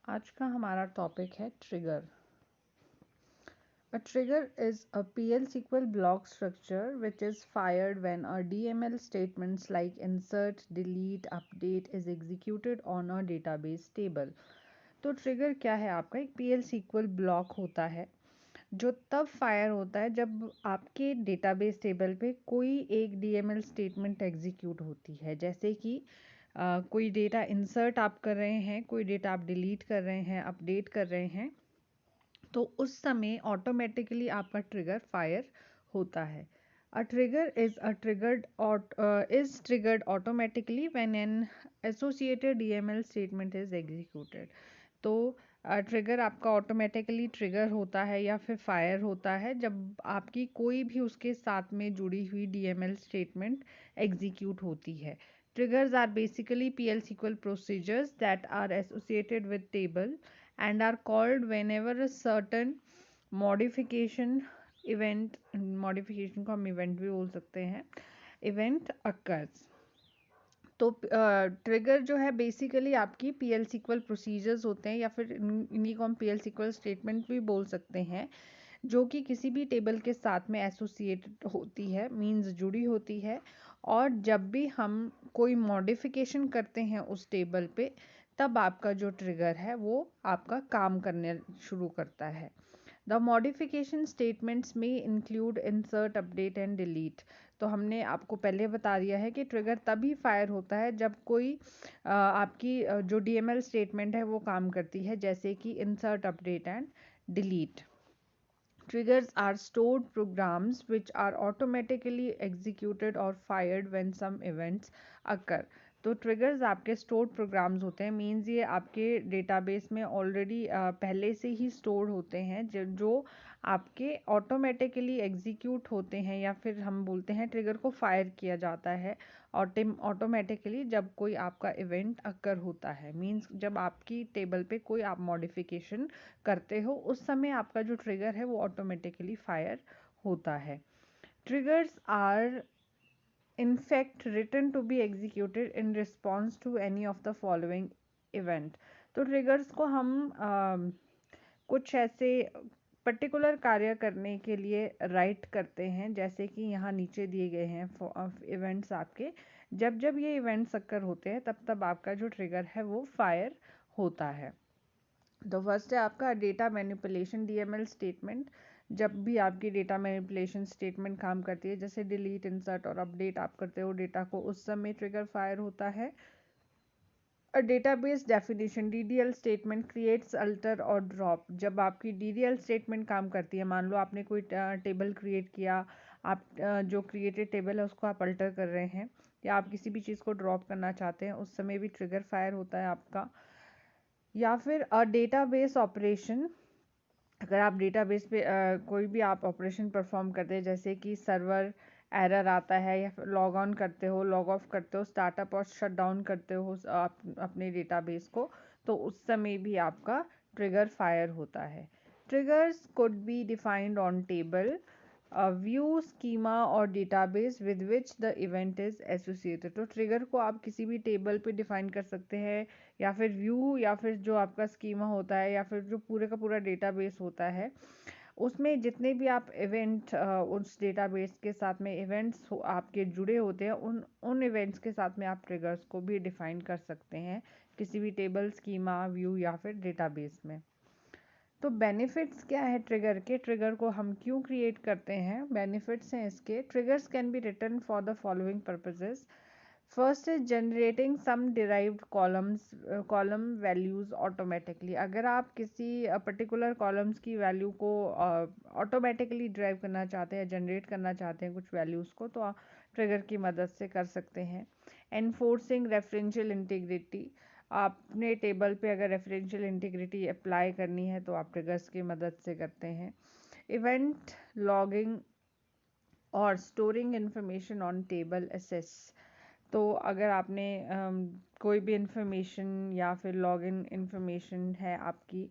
आज का हमारा टॉपिक है trigger. A trigger is a PL/SQL block structure which is fired when a DML statements like insert, delete, update is executed on a database table। तो trigger क्या है? आपका एक PL/SQL ब्लॉक होता है जो तब फायर होता है जब आपके डेटाबेस टेबल पे कोई एक DML स्टेटमेंट एग्जीक्यूट होती है। जैसे कि कोई डेटा इंसर्ट आप कर रहे हैं, कोई डेटा आप डिलीट कर रहे हैं, अपडेट कर रहे हैं, तो उस समय ऑटोमेटिकली आपका ट्रिगर फायर होता है। A trigger is triggered automatically when an associated DML statement is executed. तो ट्रिगर आपका ऑटोमेटिकली ट्रिगर होता है या फिर फायर होता है जब आपकी कोई भी उसके साथ में जुड़ी हुई डीएमएल स्टेटमेंट एग्जीक्यूट होती है। Triggers are basically PL SQL procedures that are associated with table and are called whenever a certain modification event, modification को हम event भी बोल सकते हैं, event occurs। तो ट्रिगर जो है बेसिकली आपकी PL SQL प्रोसीजर्स होते हैं या फिर इन्हीं को हम PL SQL स्टेटमेंट भी बोल सकते हैं, जो कि किसी भी टेबल के साथ में एसोसिएटेड होती है, मींस जुड़ी होती है। और जब भी हम कोई मॉडिफिकेशन करते हैं उस टेबल पे, तब आपका जो ट्रिगर है वो आपका काम करने शुरू करता है। द मॉडिफिकेशन स्टेटमेंट्स में include insert, update and delete. तो हमने आपको पहले बता दिया है कि ट्रिगर तभी फायर होता है जब कोई आपकी जो DML स्टेटमेंट है वो काम करती है, जैसे कि insert, update and delete. Triggers are stored programs which are automatically executed or fired when some events occur। तो ट्रिगर्स आपके स्टोर्ड प्रोग्राम्स होते हैं, मींस ये आपके डेटाबेस में ऑलरेडी पहले से ही स्टोर्ड होते हैं जो आपके ऑटोमेटिकली एग्जीक्यूट होते हैं, या फिर हम बोलते हैं ट्रिगर को फायर किया जाता है ऑटोमेटिकली जब कोई आपका इवेंट अकर होता है। मींस जब आपकी टेबल पे कोई आप मॉडिफिकेशन करते हो, उस समय आपका जो ट्रिगर है वो ऑटोमेटिकली फायर होता है। Triggers are in fact written to be executed in response to any of the following event। तो ट्रिगर्स को हम कुछ ऐसे पर्टिकुलर कार्य करने के लिए राइट करते हैं, जैसे कि यहाँ नीचे दिए गए हैं इवेंट्स आपके। जब जब ये इवेंट्स अक्कर होते हैं तब तब आपका जो ट्रिगर है वो फायर होता है। तो फर्स्ट है आपका डेटा मैनिपुलेशन DML स्टेटमेंट। जब भी आपकी डेटा मैनिपुलेशन स्टेटमेंट काम करती है, जैसे डिलीट, इंसर्ट और अपडेट आप करते हो डेटा को, उस समय ट्रिगर फायर होता है। A database definition DDL statement creates, alter और ड्रॉप। जब आपकी DDL स्टेटमेंट काम करती है, मान लो आपने कोई टेबल क्रिएट किया, आप जो क्रिएटेड टेबल है उसको आप अल्टर कर रहे हैं या आप किसी भी चीज़ को ड्रॉप करना चाहते हैं, उस समय भी ट्रिगर फायर होता है आपका। या फिर डेटाबेस ऑपरेशन, अगर आप डेटाबेस पे कोई भी आप ऑपरेशन परफॉर्म करते हैं, जैसे कि सर्वर एरर आता है या फिर लॉग ऑन करते हो, लॉग ऑफ करते हो, स्टार्टअप और शट डाउन करते हो आप अपने डेटाबेस को, तो उस समय भी आपका ट्रिगर फायर होता है। Triggers could be defined on table, view, schema और database with which the event is associated. तो ट्रिगर को आप किसी भी टेबल पे डिफाइन कर सकते हैं, या फिर व्यू, या फिर जो आपका स्कीमा होता है, या फिर जो पूरे का पूरा डेटाबेस होता है, उसमें जितने भी आप इवेंट उस डेटाबेस के साथ में इवेंट्स आपके जुड़े होते हैं, उन उन इवेंट्स के साथ में आप ट्रिगर्स को भी डिफाइन कर सकते हैं किसी भी टेबल, स्कीमा, व्यू या फिर डेटाबेस में। तो बेनिफिट्स क्या है ट्रिगर के? ट्रिगर को हम क्यों क्रिएट करते हैं? बेनिफिट्स हैं इसके। Triggers can be written for the following purposes. First is generating some derived column values automatically. अगर आप किसी पर्टिकुलर कॉलम्स की वैल्यू को ऑटोमेटिकली ड्राइव करना चाहते हैं, जनरेट करना चाहते हैं कुछ वैल्यूज़ को, तो आप ट्रिगर की मदद से कर सकते हैं। एनफोर्सिंग रेफरेंशियल इंटीग्रिटी, आपने टेबल पे अगर रेफरेंशियल इंटीग्रिटी अप्लाई करनी है तो आप ट्रिगर्स की मदद से करते हैं। इवेंट लॉगिंग और storing information on table access. तो अगर आपने कोई भी इंफॉर्मेशन या फिर लॉगिन इंफॉर्मेशन है आपकी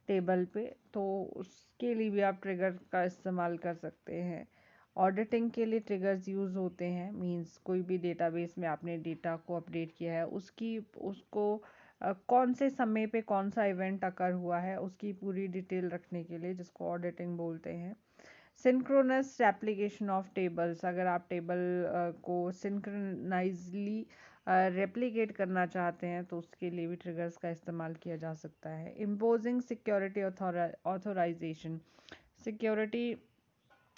टेबल पे, तो उसके लिए भी आप ट्रिगर का इस्तेमाल कर सकते हैं। ऑडिटिंग के लिए ट्रिगर्स यूज़ होते हैं, मींस कोई भी डेटाबेस में आपने डेटा को अपडेट किया है, उसको कौन से समय पे कौन सा इवेंट अकर हुआ है उसकी पूरी डिटेल रखने के लिए, जिसको ऑडिटिंग बोलते हैं। सिंक्रोनस रेप्लिकेशन ऑफ टेबल्स, अगर आप टेबल को सिंक्रोनाइजली रेप्लिकेट करना चाहते हैं तो उसके लिए भी ट्रिगर्स का इस्तेमाल किया जा सकता है। Imposing security authorization, security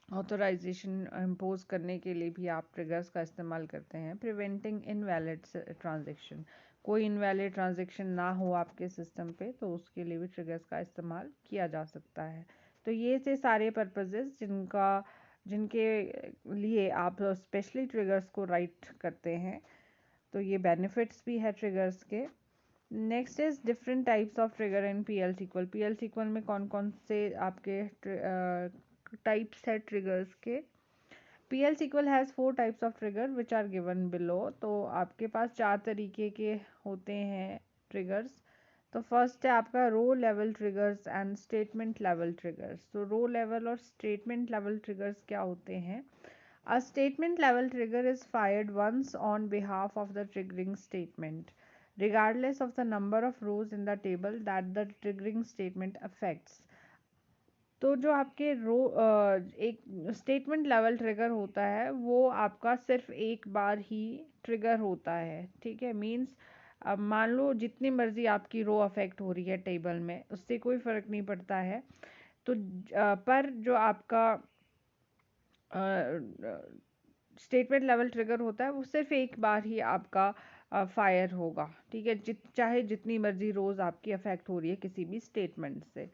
authorization impose करने के लिए भी आप ट्रिगर्स का इस्तेमाल करते हैं। प्रिवेंटिंग इनवैलिड ट्रांजेक्शन, कोई इनवैलिड ट्रांजेक्शन ना हो आपके सिस्टम पे तो उसके लिए भी ट्रिगर्स का इस्तेमाल किया जा सकता है। तो ये थे सारे पर्पसेस जिनके लिए आप स्पेशली ट्रिगर्स को राइट करते हैं। तो ये बेनिफिट्स भी है ट्रिगर्स के। Next is different types of trigger in PL SQL. PL SQL में कौन कौन से आपके टाइप्स है ट्रिगर्स के। PL SQL has 4 types of trigger which are given below. तो आपके पास 4 तरीके के होते हैं ट्रिगर्स। तो फर्स्ट है आपका row level triggers and statement level triggers. तो रो लेवल और स्टेटमेंट लेवल ट्रिगर्स क्या होते हैं। A statement level trigger is fired once on behalf of the triggering statement, regardless of the number of rows in the table that the triggering statement affects. तो जो आपके एक statement level trigger होता है वो आपका सिर्फ एक बार ही ट्रिगर होता है, ठीक है। मीन्स अब मान लो जितनी मर्जी आपकी रो अफेक्ट हो रही है टेबल में, उससे कोई फ़र्क नहीं पड़ता है। तो पर जो आपका स्टेटमेंट लेवल ट्रिगर होता है वो सिर्फ एक बार ही आपका फायर होगा, ठीक है। चाहे जितनी मर्जी रोज आपकी अफेक्ट हो रही है किसी भी स्टेटमेंट से।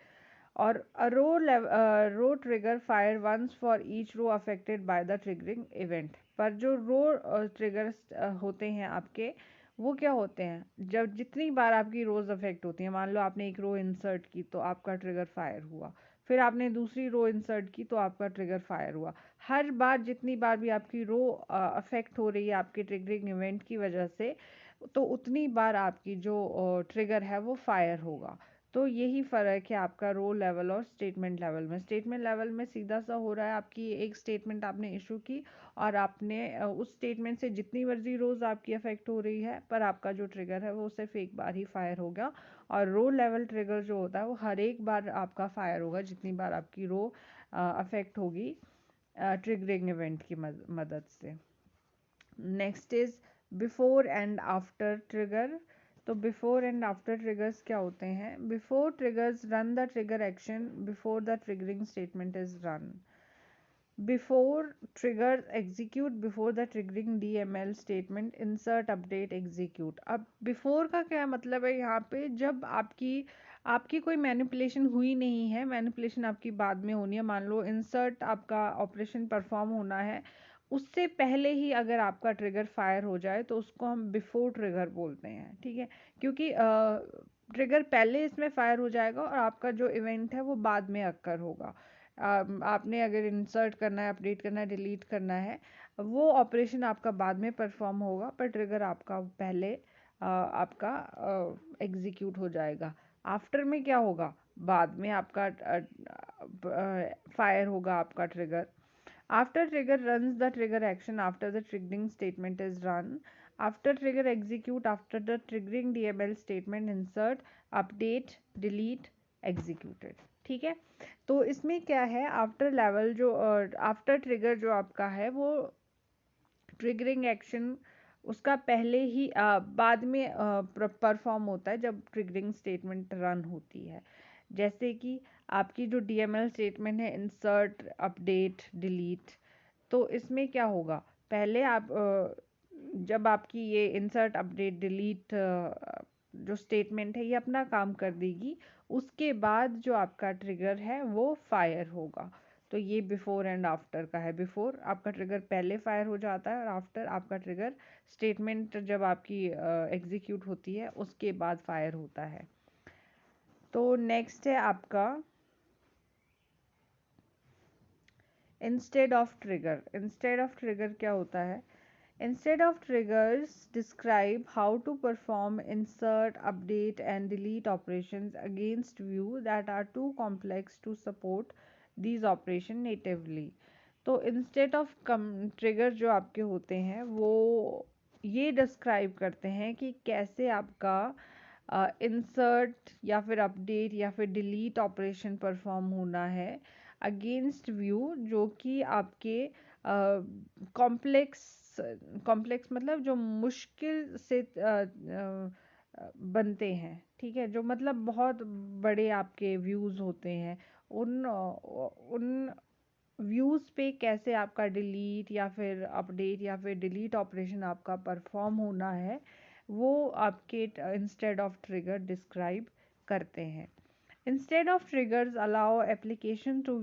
और row trigger fire once for each row affected by the triggering event. पर जो रो ट्रिगर्स होते हैं आपके, वो क्या होते हैं, जब जितनी बार आपकी रोज अफेक्ट होती हैं, मान लो आपने एक रो इंसर्ट की तो आपका ट्रिगर फायर हुआ, फिर आपने दूसरी रो इंसर्ट की तो आपका ट्रिगर फायर हुआ। हर बार जितनी बार भी आपकी रो अफेक्ट हो रही है आपके ट्रिगरिंग इवेंट की वजह से, तो उतनी बार आपकी जो ट्रिगर है वो फायर होगा। तो यही फ़र्क है आपका रो लेवल और स्टेटमेंट लेवल में। स्टेटमेंट लेवल में सीधा सा हो रहा है, आपकी एक स्टेटमेंट आपने इशू की और आपने उस स्टेटमेंट से जितनी मर्जी रोज़ आपकी अफेक्ट हो रही है, पर आपका जो ट्रिगर है वो सिर्फ एक बार ही फायर होगा। और रो लेवल ट्रिगर जो होता है वो हर एक बार आपका फायर होगा जितनी बार आपकी रो अफेक्ट होगी ट्रिगरिंग इवेंट की मदद से। Next is before and after trigger. तो बिफोर एंड आफ्टर ट्रिगर्स क्या होते हैं। Before triggers run the trigger action before the triggering statement is run. Before triggers execute before the triggering DML statement insert update execute. अब before का क्या मतलब है यहाँ पे, जब आपकी कोई मैनिपुलेशन हुई नहीं है, मैनिपुलेशन आपकी बाद में होनी है। मान लो इंसर्ट आपका ऑपरेशन परफॉर्म होना है, उससे पहले ही अगर आपका ट्रिगर फायर हो जाए तो उसको हम बिफोर ट्रिगर बोलते हैं, ठीक है। क्योंकि ट्रिगर पहले इसमें फायर हो जाएगा और आपका जो इवेंट है वो बाद में अक्कर होगा। आपने अगर इंसर्ट करना है, अपडेट करना है, डिलीट करना है, वो ऑपरेशन आपका बाद में परफॉर्म होगा, पर ट्रिगर आपका पहले आपका एग्जीक्यूट हो जाएगा। आफ्टर में क्या होगा, बाद में आपका फायर होगा आपका trigger. After trigger runs the trigger action after the triggering statement is run. After trigger execute after the triggering DML statement insert update delete executed, ठीक है। तो इसमें क्या है, आफ्टर लेवल जो आफ्टर ट्रिगर जो आपका है वो ट्रिगरिंग एक्शन उसका पहले ही बाद में परफॉर्म होता है जब ट्रिगरिंग स्टेटमेंट रन होती है। जैसे कि आपकी जो डीएमएल स्टेटमेंट है इंसर्ट अपडेट डिलीट, तो इसमें क्या होगा, पहले आप जब आपकी ये इंसर्ट अपडेट डिलीट जो स्टेटमेंट है ये अपना काम कर देगी, उसके बाद जो आपका ट्रिगर है वो फायर होगा। तो ये बिफोर एंड आफ्टर का है। बिफोर आपका ट्रिगर पहले फायर हो जाता है और आफ्टर आपका ट्रिगर स्टेटमेंट जब आपकी एग्जीक्यूट होती है उसके बाद फायर होता है। तो नेक्स्ट है आपका instead of trigger. Instead of trigger क्या होता है। Instead of triggers describe how to perform insert, update and delete operations against view that are too complex to support these operations natively. तो instead of trigger जो आपके होते हैं वो ये describe करते हैं कि कैसे आपका इंसर्ट या फिर अपडेट या फिर डिलीट ऑपरेशन परफॉर्म होना है अगेंस्ट व्यू जो कि आपके कॉम्प्लेक्स कॉम्प्लेक्स मतलब जो मुश्किल से बनते हैं, ठीक है, जो मतलब बहुत बड़े आपके व्यूज़ होते हैं, उन व्यूज़ पे कैसे आपका डिलीट या फिर अपडेट या फिर डिलीट ऑपरेशन आपका परफॉर्म होना है, वो आपके इंस्टेड ऑफ ट्रिगर डिस्क्राइब करते हैं. Instead of triggers allow application to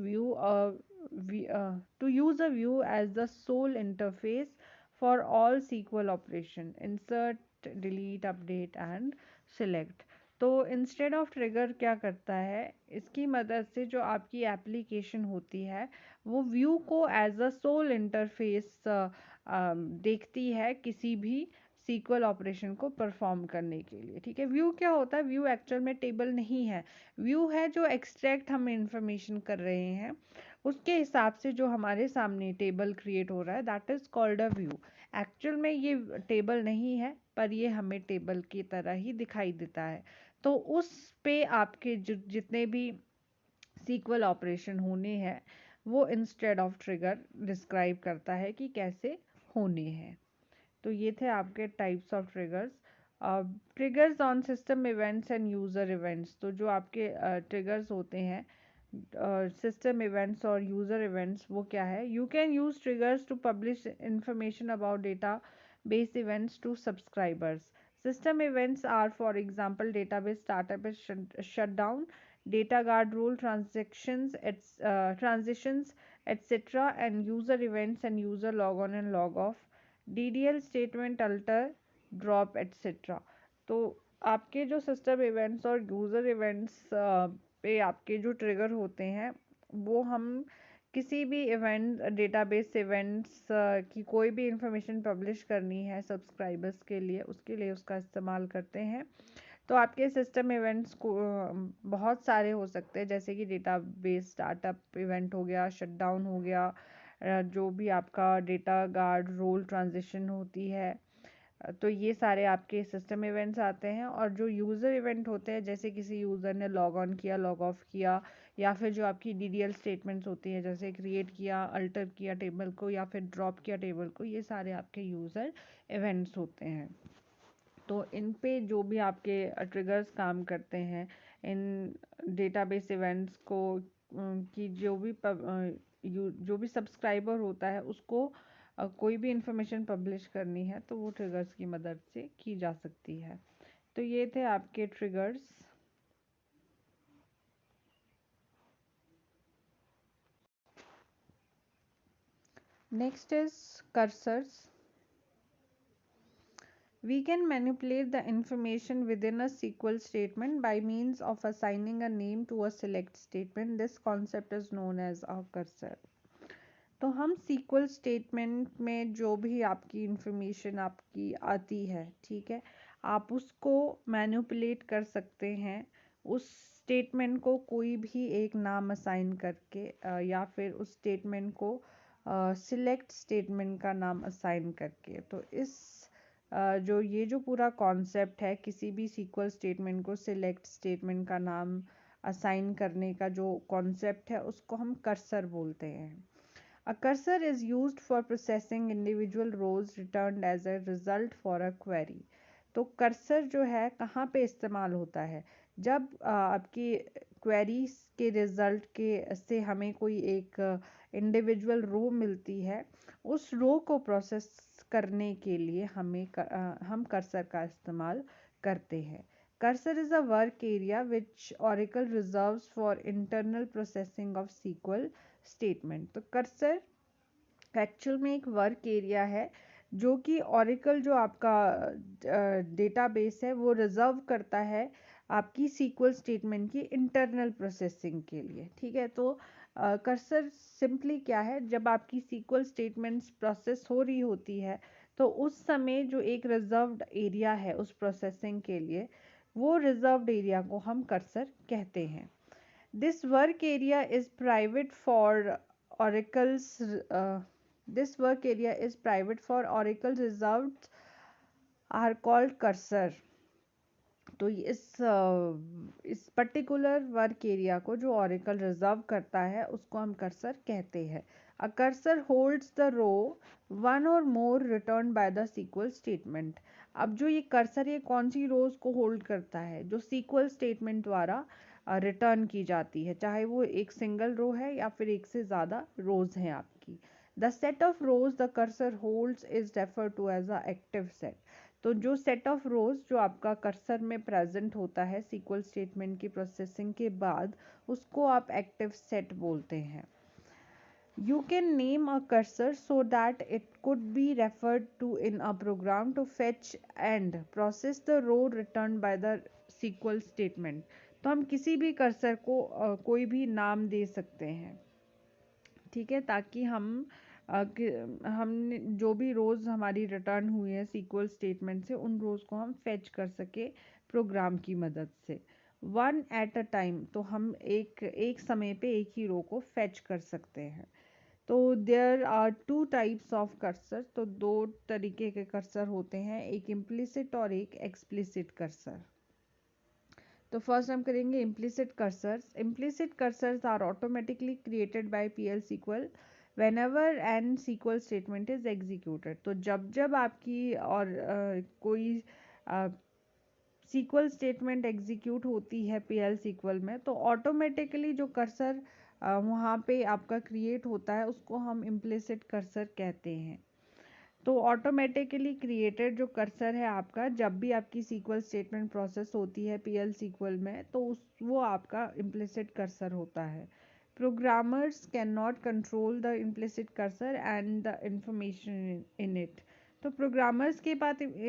use a view as the sole interface for all SQL operation insert, delete, update and select. तो instead of trigger क्या करता है, इसकी मदद से जो आपकी एप्लीकेशन होती है वो व्यू को एज अ सोल इंटरफेस देखती है किसी भी सीक्वल ऑपरेशन को परफॉर्म करने के लिए. ठीक है, व्यू क्या होता है, व्यू एक्चुअल में टेबल नहीं है, व्यू है जो एक्सट्रैक्ट हम इंफॉर्मेशन कर रहे हैं उसके हिसाब से जो हमारे सामने टेबल क्रिएट हो रहा है, that is called a view. Actual में ये टेबल नहीं है पर ये हमें टेबल की तरह ही दिखाई देता है. तो उस पे आपके जितने भी सीक्वल ऑपरेशन होने हैं वो इंस्टेड ऑफ ट्रिगर डिस्क्राइब करता है कि कैसे होने हैं. तो ये थे आपके types of triggers. Triggers on system events and user events. तो जो आपके ट्रिगर्स होते हैं सिस्टम इवेंट्स और यूज़र इवेंट्स, वो क्या है, you can use triggers to publish information about database events to subscribers. System events are, for example, database startup is shutdown, data guard rule transitions, etc., and user events and user log on and log off, DDL statement alter, drop, etc. तो आपके जो system events और user events पे आपके जो trigger होते हैं वो हम किसी भी इवेंट डेटाबेस इवेंट्स की कोई भी इंफॉर्मेशन पब्लिश करनी है सब्सक्राइबर्स के लिए, उसके लिए उसका इस्तेमाल करते हैं. तो आपके सिस्टम इवेंट्स को बहुत सारे हो सकते हैं, जैसे कि डेटाबेस स्टार्टअप इवेंट हो गया, शटडाउन हो गया, जो भी आपका डेटा गार्ड रोल ट्रांजिशन होती है, तो ये सारे आपके सिस्टम इवेंट्स आते हैं. और जो यूज़र इवेंट होते हैं, जैसे किसी यूज़र ने लॉग ऑन किया, लॉग ऑफ किया, या फिर जो आपकी डीडीएल स्टेटमेंट्स होती हैं, जैसे क्रिएट किया, अल्टर किया टेबल को या फिर ड्रॉप किया टेबल को, ये सारे आपके यूज़र इवेंट्स होते हैं. तो इन पे जो भी आपके ट्रिगर्स काम करते हैं इन डेटाबेस इवेंट्स को कि जो भी सब्सक्राइबर होता है उसको कोई भी इंफॉर्मेशन पब्लिश करनी है तो वो ट्रिगर्स की मदद से की जा सकती है. तो ये थे आपके triggers. Next is cursors. We can manipulate the information within a SQL statement by means of assigning a name to a select statement. This concept is known as a cursor. तो हम SQL स्टेटमेंट में जो भी आपकी information आपकी आती है, ठीक है, आप उसको मैनिपुलेट कर सकते हैं उस स्टेटमेंट को कोई भी एक नाम असाइन करके या फिर उस स्टेटमेंट को सिलेक्ट स्टेटमेंट का नाम असाइन करके. तो इस जो पूरा कॉन्सेप्ट है किसी भी सीक्वल स्टेटमेंट को सिलेक्ट स्टेटमेंट का नाम असाइन करने का जो कॉन्सेप्ट है उसको हम कर्सर बोलते हैं. A cursor is used for processing individual rows returned as a result for a query. तो कर्सर जो है कहाँ पे इस्तेमाल होता है, जब आपकी क्वेरीज के रिजल्ट के से हमें कोई एक इंडिविजुअल रो मिलती है, उस रो को प्रोसेस करने के लिए हम कर्सर का इस्तेमाल करते हैं. Cursor is a work area which Oracle reserves for internal processing of SQL statement. तो कर्सर एक्चुअल में एक वर्क एरिया है जो कि ऑरिकल जो आपका डेटाबेस है वो रिजर्व करता है आपकी सीक्वल स्टेटमेंट की इंटरनल प्रोसेसिंग के लिए. ठीक है, तो कर्सर सिंपली क्या है, जब आपकी सीक्वल स्टेटमेंट्स प्रोसेस हो रही होती है तो उस समय जो एक रिजर्व्ड एरिया है उस प्रोसेसिंग के लिए, वो रिजर्व्ड एरिया को हम कर्सर कहते हैं. This work area is private for Oracle's. This work area is private for Oracle reserved are called cursor. तो इस पर्टिकुलर वर्क एरिया को जो ओरेकल रिजर्व करता है उसको हम कर्सर कहते हैं। A cursor holds the row one or more return by the sequel statement. अब जो ये कर्सर ये कौन सी रोज को होल्ड करता है, जो सीक्वल स्टेटमेंट द्वारा रिटर्न की जाती है, चाहे वो एक सिंगल रो है या फिर एक से ज़्यादा रोज हैं आपकी। The set of rows the cursor holds is refer to as a active set. तो जो सेट ऑफ रोज जो आपका कर्सर में प्रेजेंट होता है सीक्वल स्टेटमेंट की प्रोसेसिंग के बाद, उसको आप एक्टिव सेट बोलते हैं। You can name a cursor so that it could be referred to in a program to fetch and process the row returned by the SQL statement। तो हम किसी भी कर्सर को कोई भी नाम दे सकते हैं, ठीक है, ताकि हम जो भी रोज हमारी रिटर्न हुई है सीक्वल स्टेटमेंट से, उन रोज को हम फेच कर सके प्रोग्राम की मदद से। वन एट अ टाइम, तो हम एक समय पे एक ही रो को फेच कर सकते हैं। तो there are two types of cursor. तो दो तरीके के कर्सर होते हैं, एक इम्प्लिसिट और एक एक्सप्लिसिट कर्सर। तो फर्स्ट हम करेंगे implicit cursors. Implicit cursors are automatically created by PL SQL whenever an SQL statement is executed. तो जब जब आपकी और कोई SQL स्टेटमेंट एग्जीक्यूट होती है PL SQL में, तो ऑटोमेटिकली जो कर्सर वहाँ पे आपका क्रिएट होता है उसको हम इम्प्लिसिट कर्सर कहते हैं। तो ऑटोमेटिकली क्रिएटेड जो कर्सर है आपका, जब भी आपकी सीक्वल स्टेटमेंट प्रोसेस होती है PL SQL में, तो वो आपका इम्प्लिसिट कर्सर होता है। Programmers can not control the implicit cursor and the information in it. तो प्रोग्रामर्स के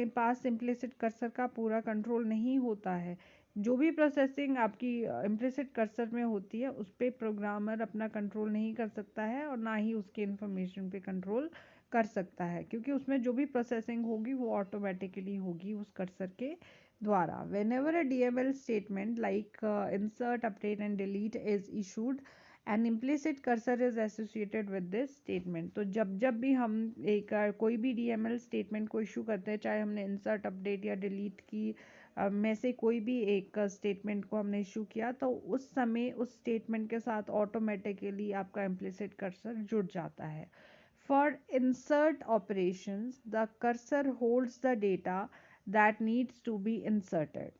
पास इम्प्लिसिट कर्सर का पूरा कंट्रोल नहीं होता है। जो भी प्रोसेसिंग आपकी इम्प्लिसिट कर्सर में होती है उस पर प्रोग्रामर अपना कंट्रोल नहीं कर सकता है और ना ही उसके इंफॉर्मेशन पे कंट्रोल कर सकता है, क्योंकि उसमें जो भी प्रोसेसिंग होगी वो ऑटोमेटिकली होगी उस कर्सर के द्वारा। whenever a DML statement like insert update and delete is issued, an implicit cursor is associated with this statement। तो जब भी हम कोई भी DML स्टेटमेंट को इशू करते हैं, चाहे हमने इंसर्ट अपडेट या डिलीट की में से कोई भी एक स्टेटमेंट को हमने इशू किया, तो उस समय उस स्टेटमेंट के साथ ऑटोमेटिकली आपका इम्प्लिसिट कर्सर जुड़ जाता है। For insert operations, the cursor holds the data that needs to be inserted।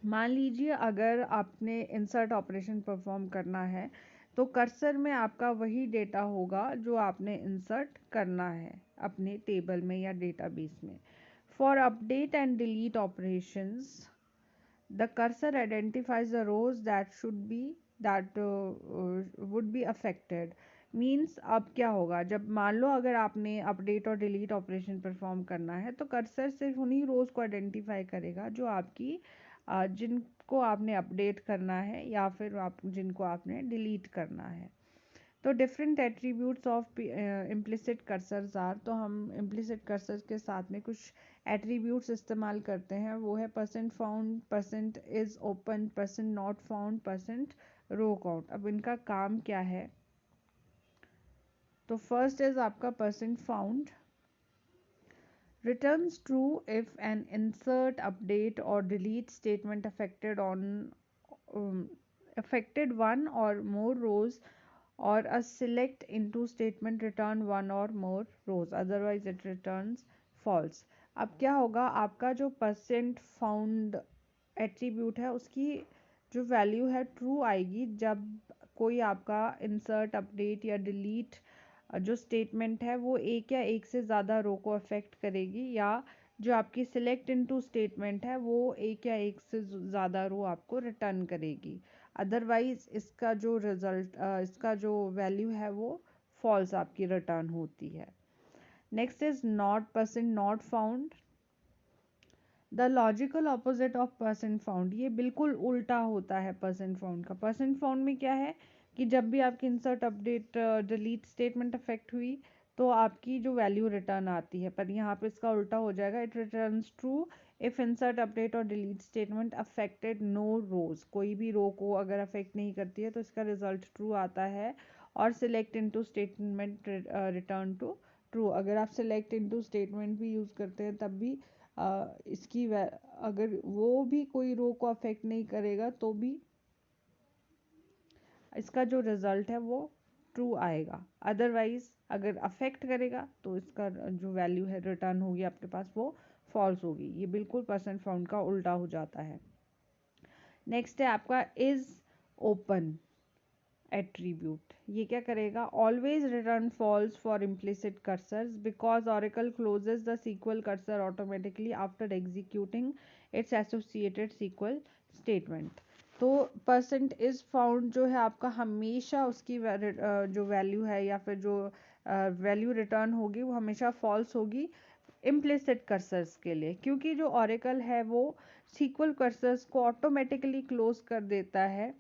मान लीजिए अगर आपने इंसर्ट ऑपरेशन परफॉर्म करना है, तो कर्सर में आपका वही डेटा होगा जो आपने इंसर्ट करना है अपने टेबल में या डेटाबेस में। For update and delete operations, the cursor identifies the rows that would be affected. Means अब क्या होगा, जब मान लो अगर आपने अपडेट और डिलीट ऑपरेशन परफॉर्म करना है, तो कर्सर सिर्फ उन्हीं रोज को आइडेंटिफाई करेगा जो आपकी जिनको आपने अपडेट करना है या फिर जिनको आपने डिलीट करना है। तो different attributes of implicit cursors are. तो हम इम्प्लिसिट कर्सर्स के साथ में कुछ एट्रीब्यूट्स इस्तेमाल करते हैं, वो है percent found, percent is open, percent not found, percent row count. अब इनका काम क्या है, तो फर्स्ट इज आपका percent found, returns true if an insert, update or delete statement affected one or more rows, or a select into statement return one or more rows, otherwise it returns false। अब क्या होगा, आपका जो percent found attribute है उसकी जो value है true आएगी जब कोई आपका इंसर्ट, अपडेट या डिलीट जो स्टेटमेंट है वो एक या एक से ज़्यादा रो को अफेक्ट करेगी, या जो आपकी सिलेक्ट इनटू स्टेटमेंट है वो एक या एक से ज़्यादा रो आपको रिटर्न करेगी। अदरवाइज इसका जो वैल्यू है वो फॉल्स आपकी रिटर्न होती है। Next is not, percent not found, the logical opposite of percent found. ये बिल्कुल उल्टा होता है परसेंट फाउंड का। परसेंट फाउंड में क्या है कि जब भी आपकी insert, update, delete statement affect हुई तो आपकी जो वैल्यू रिटर्न आती है, पर यहाँ पे इसका उल्टा हो जाएगा। It returns true if insert, update और डिलीट स्टेटमेंट अफेक्टेड नो रोज। कोई भी रो को अगर अफेक्ट नहीं करती है तो इसका रिजल्ट ट्रू आता है। और select into statement return to true. अगर आप सिलेक्ट इनटू स्टेटमेंट भी यूज़ करते हैं तब भी इसकी अगर वो भी कोई रो को अफेक्ट नहीं करेगा तो भी इसका जो रिजल्ट है वो ट्रू आएगा। अदरवाइज अगर अफेक्ट करेगा तो इसका जो वैल्यू है रिटर्न होगी आपके पास वो फॉल्स होगी। ये बिल्कुल परसेंट फाउंड का उल्टा हो जाता है। नेक्स्ट है आपका इज ओपन एट्रीब्यूट। ये क्या करेगा, always return false for implicit cursors because Oracle closes the SQL cursor automatically after executing its associated SQL statement. तो परसेंट इज फाउंड जो है आपका हमेशा उसकी जो वैल्यू है या फिर जो वैल्यू रिटर्न होगी वो हमेशा फॉल्स होगी इम्प्लिसिट कर्सर्स के लिए, क्योंकि जो ऑरेकल है वो सीक्वल कर्सर्स को ऑटोमेटिकली क्लोज कर देता है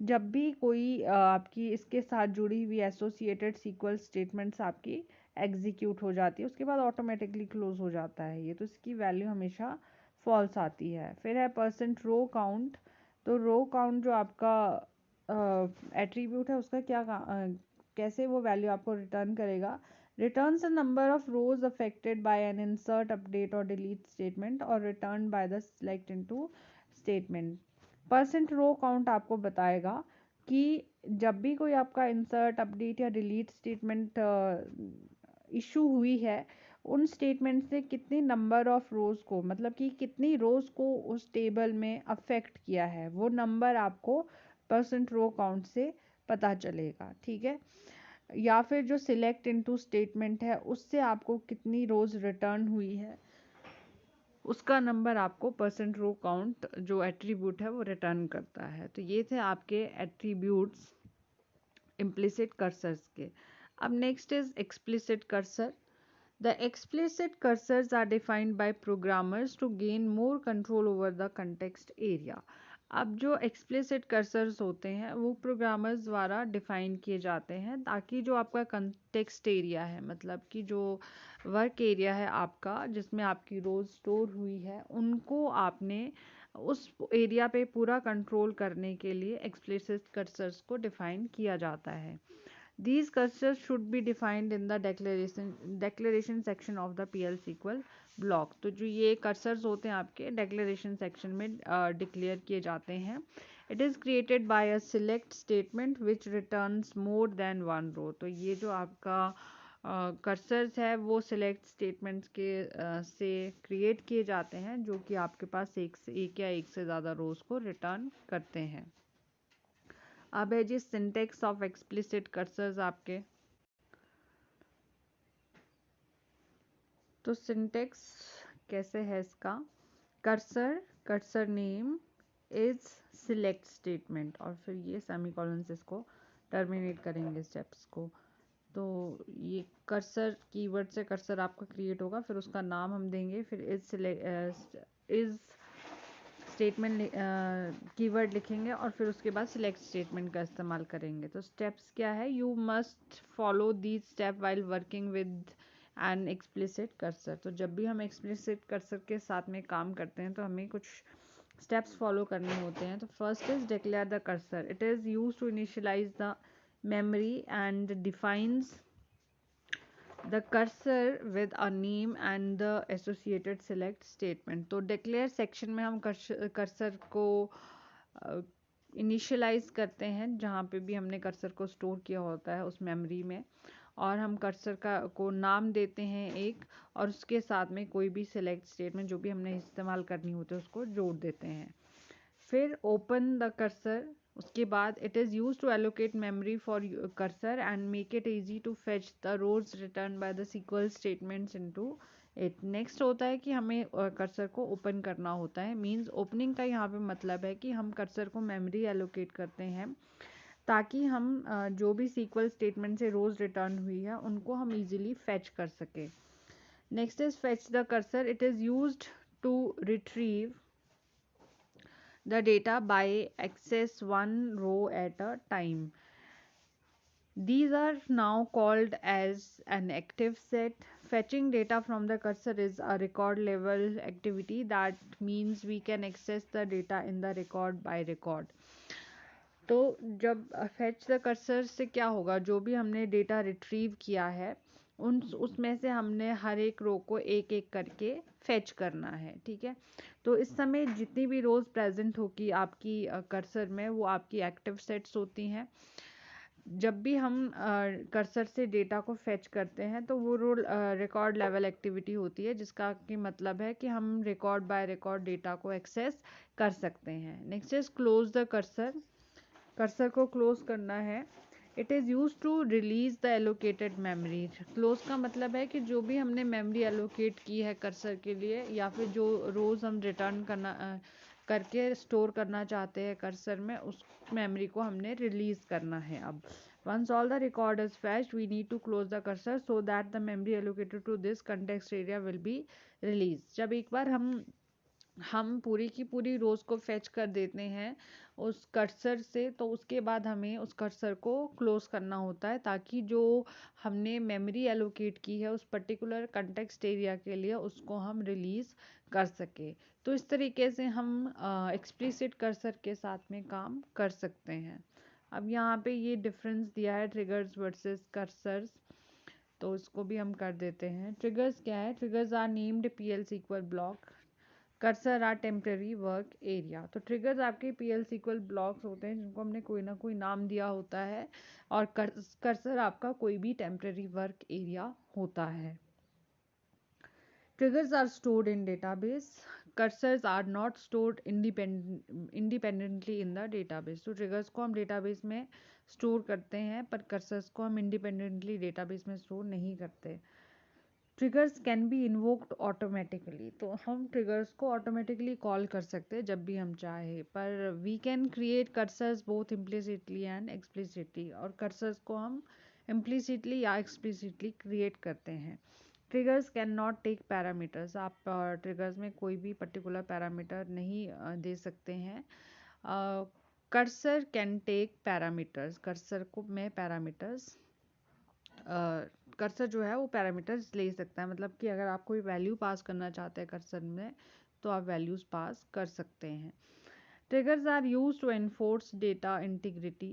जब भी कोई आपकी इसके साथ जुड़ी हुई एसोसिएटेड सीक्वल स्टेटमेंट्स आपकी एग्जीक्यूट हो जाती है, उसके बाद ऑटोमेटिकली क्लोज हो जाता है ये, तो इसकी वैल्यू हमेशा फॉल्स आती है। फिर है परसेंट रो काउंट। तो रो काउंट जो आपका एट्रीब्यूट है उसका कैसे वो वैल्यू आपको रिटर्न करेगा, returns a number of rows affected by an insert, update or delete statement or returned by the select into statement। Percent row count आपको बताएगा कि जब भी कोई आपका इंसर्ट, अपडेट या डिलीट स्टेटमेंट इशू हुई है, उन स्टेटमेंट से कितनी नंबर ऑफ रोज को, मतलब कि कितनी रोज को उस टेबल में अफेक्ट किया है, वो नंबर आपको परसेंट रो काउंट से पता चलेगा। ठीक है, या फिर जो सिलेक्ट इनटू स्टेटमेंट है उससे आपको कितनी रोज रिटर्न हुई है उसका नंबर आपको परसेंट रो काउंट जो एट्रीब्यूट है वो रिटर्न करता है। तो ये थे आपके एट्रीब्यूट्स इम्प्लिसिट कर्सर्स के। अब next is explicit cursor. The explicit cursors are defined by programmers to gain more control over the context area। अब जो explicit cursors होते हैं वो प्रोग्रामर्स द्वारा डिफाइन किए जाते हैं ताकि जो आपका context area है, मतलब कि जो वर्क एरिया है आपका जिसमें आपकी रोज स्टोर हुई है, उनको आपने उस एरिया पे पूरा कंट्रोल करने के लिए explicit cursors को डिफाइन किया जाता है। These cursors should be defined in the declaration section of the PL SQL block। तो जो ये cursors होते हैं आपके declaration section में declare किए जाते हैं। It is created by a select statement which returns more than one row। तो ये जो आपका cursors है वो select statements के से create किए जाते हैं जो कि आपके पास एक या एक से ज़्यादा rows को return करते हैं। अब है जी सिंटेक्स ऑफ एक्सप्लिसिट कर्सर्स आपके। तो सिंटेक्स कैसे है इसका, cursor, cursor name is select statement और फिर ये सेमीकोलन से इसको टर्मिनेट करेंगे स्टेप्स को। तो ये कर्सर कीवर्ड से कर्सर आपका क्रिएट होगा, फिर उसका नाम हम देंगे, फिर इज स्टेटमेंट कीवर्ड लिखेंगे और फिर उसके बाद सिलेक्ट स्टेटमेंट का इस्तेमाल करेंगे। तो स्टेप्स क्या है, you must follow these step while working with an explicit cursor. तो जब भी हम एक्सप्लिसिट कर्सर के साथ में काम करते हैं तो हमें कुछ स्टेप्स फॉलो करने होते हैं। तो first is declare the cursor. It is use to initialize the memory and defines the cursor with a name and the associated select statement। तो declare section में हम cursor को इनिशियलाइज करते हैं जहाँ पे भी हमने कर्सर को स्टोर किया होता है उस मेमोरी में, और हम कर्सर को नाम देते हैं एक, और उसके साथ में कोई भी सिलेक्ट स्टेटमेंट जो भी हमने इस्तेमाल करनी होती है उसको जोड़ देते हैं। फिर ओपन द कर्सर, उसके बाद it is use to allocate memory for cursor and make it easy to fetch the rows return by the SQL statements into it. Next होता है कि हमें कर्सर को ओपन करना होता है। मींस ओपनिंग का यहाँ पे मतलब है कि हम कर्सर को मेमोरी एलोकेट करते हैं ताकि हम जो भी सीक्वल स्टेटमेंट से रोज रिटर्न हुई है उनको हम इजीली फेच कर सके। Next is fetch the cursor. It is used to retrieve the data by access one row at a time। These are now called as an active set। Fetching data from the cursor is a record level activity। That means we can access the data in the record by record। तो जब fetch the cursor से क्या होगा, जो भी हमने data retrieve किया है उसमें से हमने हर एक रो को एक एक करके फेच करना है, ठीक है। तो इस समय जितनी भी रोज़ प्रेजेंट होगी आपकी कर्सर में, वो आपकी एक्टिव सेट्स होती हैं। जब भी हम कर्सर से डेटा को फेच करते हैं तो वो रोल रिकॉर्ड लेवल एक्टिविटी होती है, जिसका कि मतलब है कि हम रिकॉर्ड बाय रिकॉर्ड डेटा को एक्सेस कर सकते हैं। Next is close the cursor. Cursor को क्लोज करना है। It is use to release the allocated memory. Close का मतलब है कि जो भी हमने मेमोरी एलोकेट की है कर्सर के लिए, या फिर जो रोज़ हम रिटर्न करके स्टोर करना चाहते हैं कर्सर में, उस मेमोरी को हमने रिलीज करना है। अब once all the record is fetched, we need to close the cursor so that the memory allocated to this context area will be released। जब एक बार हम पूरी की पूरी रोज़ को फेच कर देते हैं उस कर्सर से, तो उसके बाद हमें उस कर्सर को क्लोज करना होता है, ताकि जो हमने मेमोरी एलोकेट की है उस पर्टिकुलर कंटेक्स्ट एरिया के लिए, उसको हम रिलीज़ कर सके। तो इस तरीके से हम एक्सप्लिसिट कर्सर के साथ में काम कर सकते हैं। अब यहाँ पे ये डिफरेंस दिया है ट्रिगर्स वर्सेस कर्सर्स, तो इसको भी हम कर देते हैं। ट्रिगर्स क्या है? Triggers are named PL SQL block, cursor are temporary work area. तो ट्रिगर्स आपके पीएल सीक्वल ब्लॉक्स होते हैं जिनको हमने कोई ना कोई नाम दिया होता है, और कर्सर आपका कोई भी टेम्प्रेरी वर्क एरिया होता है। Triggers are stored in database. Cursors are not stored independently in the database. तो triggers को हम database में store करते हैं, पर cursors को हम independently database में store नहीं करते। Triggers can B invoked automatically. तो हम ट्रिगर्स को ऑटोमेटिकली कॉल कर सकते हैं जब भी हम चाहे, पर we can create cursors both implicitly and explicitly, और कर्सर्स को हम इम्प्लिसिटली या एक्सप्लिसिटली क्रिएट करते हैं। Triggers can not take parameters. आप ट्रिगर्स में कोई भी पर्टिकुलर पैरामीटर नहीं दे सकते हैं। Cursor can take parameters. Cursor को में पैरामीटर्स कर्सर जो है वो पैरामीटर्स ले सकता है, मतलब कि अगर आप कोई वैल्यू पास करना चाहते हैं कर्सर में, तो आप वैल्यूज़ पास कर सकते हैं। Triggers are use to enforce data integrity.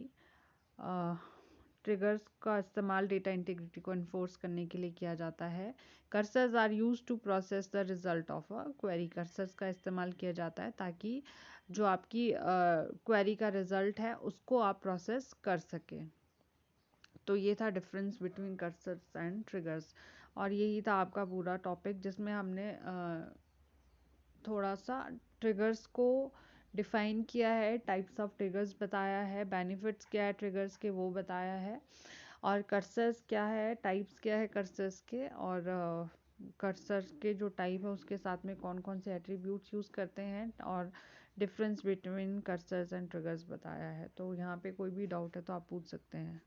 Triggers का इस्तेमाल डेटा इंटीग्रिटी को एनफोर्स करने के लिए किया जाता है। Cursors are use to process the result of a query. Cursors का इस्तेमाल किया जाता है ताकि जो आपकी क्वेरी का रिजल्ट है उसको आप प्रोसेस कर सकें। तो ये था difference between cursors and triggers, और यही था आपका पूरा टॉपिक, जिसमें हमने थोड़ा सा ट्रिगर्स को डिफाइन किया है, टाइप्स ऑफ ट्रिगर्स बताया है, बेनिफिट्स क्या है ट्रिगर्स के वो बताया है, और कर्सर्स क्या है, टाइप्स क्या है कर्सर्स के, और कर्सर के जो टाइप है उसके साथ में कौन कौन से एट्रीब्यूट्स यूज़ करते हैं, और difference between cursors and triggers बताया है। तो यहाँ पे कोई भी डाउट है तो आप पूछ सकते हैं।